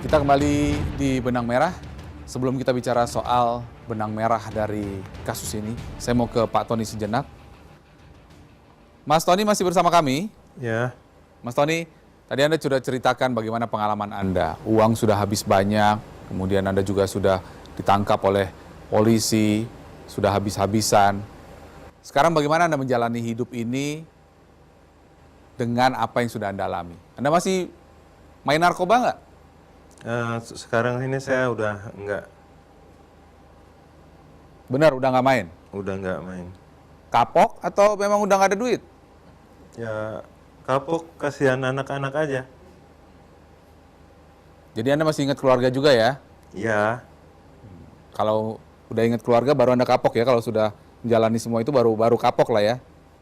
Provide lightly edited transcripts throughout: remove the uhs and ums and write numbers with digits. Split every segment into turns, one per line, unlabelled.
Kita kembali di Benang Merah. Sebelum kita bicara soal benang merah dari kasus ini, saya mau ke Pak Tony sejenak. Mas Tony masih bersama kami?
Ya.
Mas Tony, tadi Anda sudah ceritakan bagaimana pengalaman Anda. Uang sudah habis banyak, kemudian Anda juga sudah ditangkap oleh polisi, sudah habis-habisan. Sekarang bagaimana Anda menjalani hidup ini dengan apa yang sudah Anda alami? Anda masih main narkoba nggak?
Sekarang ini saya udah enggak.
Benar, udah nggak main?
Udah enggak main.
Kapok atau memang udah nggak ada duit?
Ya kapok, kasihan anak-anak aja.
Jadi Anda masih ingat keluarga juga ya?
Ya.
Kalau udah ingat keluarga baru Anda kapok ya, kalau sudah menjalani semua itu baru kapok lah ya.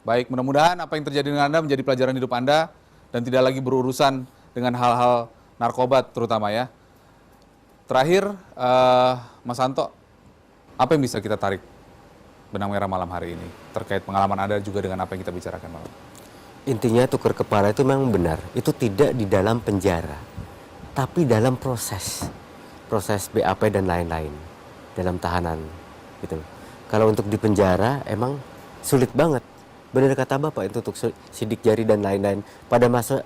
Baik, mudah-mudahan apa yang terjadi dengan Anda menjadi pelajaran hidup Anda dan tidak lagi berurusan dengan hal-hal narkoba terutama ya. Terakhir, Mas Santo, apa yang bisa kita tarik benang merah malam hari ini terkait pengalaman Anda juga dengan apa yang kita bicarakan malam?
Intinya tukar kepala itu memang benar, itu tidak di dalam penjara, tapi dalam proses BAP dan lain-lain, dalam tahanan gitu. Kalau untuk di penjara emang sulit banget, benar kata Bapak, itu untuk sidik jari dan lain-lain. Pada masa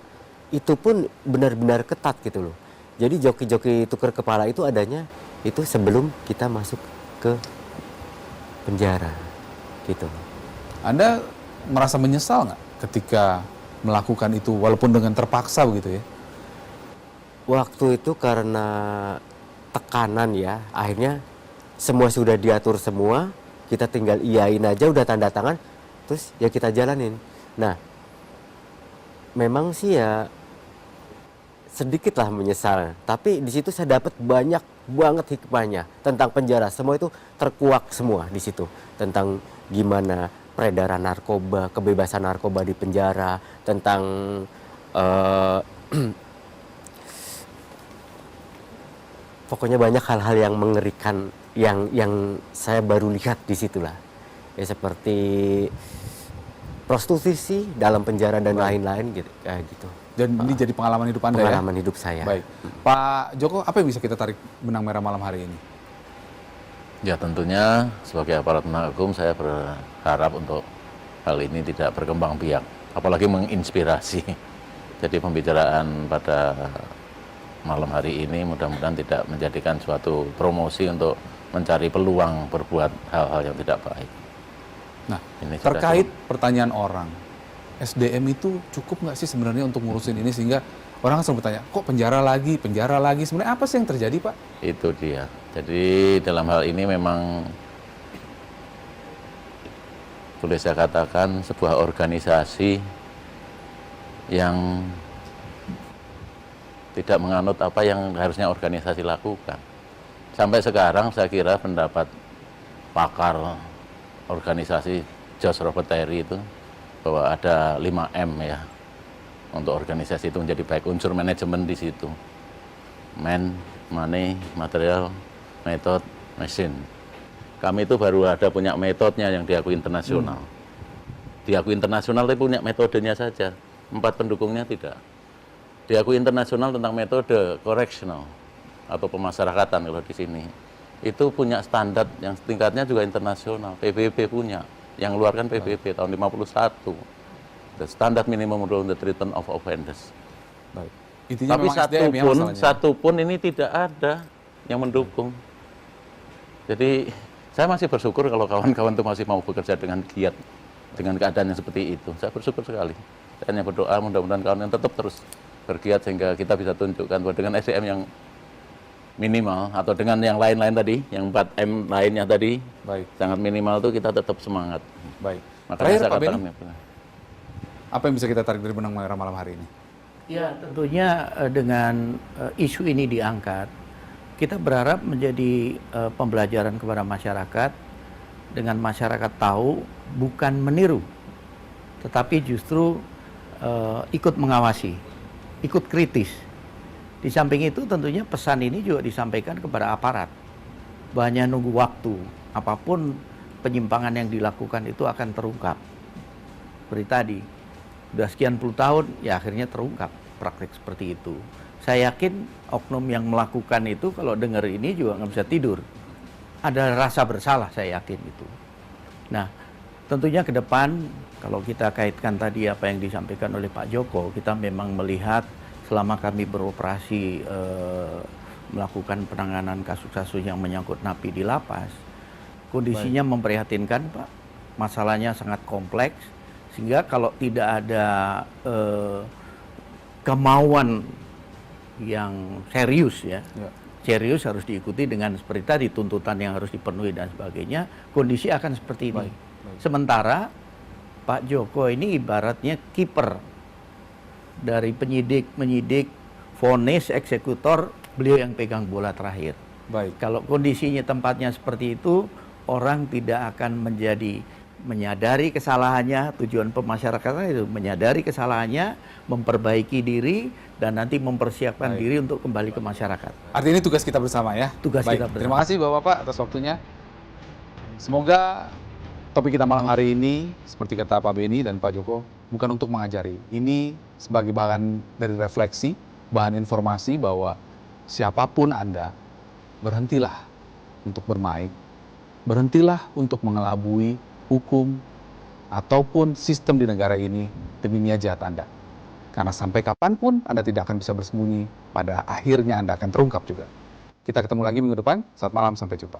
itu pun benar-benar ketat gitu loh. Jadi joki-joki tukar kepala itu adanya itu sebelum kita masuk ke penjara gitu.
Anda merasa menyesal nggak ketika melakukan itu walaupun dengan terpaksa begitu ya?
Waktu itu karena tekanan ya, akhirnya semua sudah diatur semua, kita tinggal iyain aja, udah tanda tangan, terus ya kita jalanin. Nah, memang sih ya sedikit lah menyesal, tapi di situ saya dapat banyak banget hikmahnya tentang penjara. Semua itu terkuak semua di situ tentang gimana peredaran narkoba, kebebasan narkoba di penjara, tentang pokoknya banyak hal-hal yang mengerikan yang saya baru lihat di situlah. Ya seperti prostitusi dalam penjara dan lain-lain gitu, kayak gitu.
Dan ini jadi pengalaman hidup Anda
pengalaman hidup saya.
Baik. Pak Joko, apa yang bisa kita tarik benang merah malam hari ini?
Ya tentunya sebagai aparat penegak hukum saya berharap untuk hal ini tidak berkembang biak, apalagi menginspirasi. Jadi pembicaraan pada malam hari ini mudah-mudahan tidak menjadikan suatu promosi untuk mencari peluang berbuat hal-hal yang tidak baik.
Nah,
ini
terkait pertanyaan orang, SDM itu cukup nggak sih sebenarnya untuk ngurusin ini sehingga orang selalu bertanya, kok penjara lagi? Sebenarnya apa sih yang terjadi, Pak?
Itu dia. Jadi dalam hal ini memang boleh saya katakan sebuah organisasi yang tidak menganut apa yang harusnya organisasi lakukan. Sampai sekarang saya kira pendapat pakar organisasi Josh Robert Terry itu bahwa ada 5M ya untuk organisasi itu menjadi baik, unsur manajemen di situ. Man, money, material, method, machine. Kami itu baru ada punya metodenya yang diakui internasional. Diakui internasional tapi punya metodenya saja. 4 pendukungnya tidak. Diakui internasional tentang metode correctional atau pemasyarakatan kalau di sini. Itu punya standar yang tingkatnya juga internasional. PBB punya. Yang keluarkan PBB tahun 51. The standard minimum rule the treatment of offenders.
Baik. Intinya
Tapi
memang
satu pun ini tidak ada yang mendukung. Jadi saya masih bersyukur kalau kawan-kawan itu masih mau bekerja dengan giat dengan keadaan yang seperti itu. Saya bersyukur sekali. Saya hanya berdoa mudah-mudahan kawan yang tetap terus bergiat sehingga kita bisa tunjukkan bahwa dengan SDM yang minimal atau dengan yang lain-lain tadi, yang 4M lainnya tadi,
baik,
sangat minimal itu kita tetap semangat.
Baik.
Makanya
Terakhir,
saya
Pak
katakan
Benny, apa yang bisa kita tarik dari benang merah malam hari ini?
Ya, tentunya dengan isu ini diangkat, kita berharap menjadi pembelajaran kepada masyarakat, dengan masyarakat tahu bukan meniru, tetapi justru ikut mengawasi, ikut kritis. Di samping itu tentunya pesan ini juga disampaikan kepada aparat. Banyak nunggu waktu, apapun penyimpangan yang dilakukan itu akan terungkap. Seperti tadi, sudah sekian puluh tahun, ya akhirnya terungkap praktik seperti itu. saya yakin oknum yang melakukan itu kalau dengar ini juga nggak bisa tidur. Ada rasa bersalah, saya yakin itu. Nah, tentunya ke depan kalau kita kaitkan tadi apa yang disampaikan oleh Pak Joko, kita memang melihat selama kami beroperasi melakukan penanganan kasus-kasus yang menyangkut napi di lapas, kondisinya memprihatinkan, Pak. Masalahnya sangat kompleks, sehingga kalau tidak ada kemauan yang serius ya, serius harus diikuti dengan seperti tadi tuntutan yang harus dipenuhi dan sebagainya, kondisi akan seperti ini. Sementara Pak Joko ini ibaratnya kiper dari penyidik, vonis, eksekutor, beliau yang pegang bola terakhir.
Baik.
Kalau kondisinya tempatnya seperti itu, orang tidak akan menyadari kesalahannya. Tujuan pemasyarakatan itu menyadari kesalahannya, memperbaiki diri, dan nanti mempersiapkan diri untuk kembali ke masyarakat.
Artinya ini tugas kita bersama ya.
Tugas
Baik.
kita bersama.
Terima kasih Bapak-Bapak atas waktunya. Semoga topik kita malam hari ini, seperti kata Pak Beni dan Pak Joko, bukan untuk mengajari. Ini sebagai bahan dari refleksi, bahan informasi bahwa siapapun Anda, berhentilah untuk bermain, berhentilah untuk mengelabui hukum ataupun sistem di negara ini demi niat jahat Anda. Karena sampai kapanpun Anda tidak akan bisa bersembunyi, pada akhirnya Anda akan terungkap juga. Kita ketemu lagi minggu depan, selamat malam, sampai jumpa.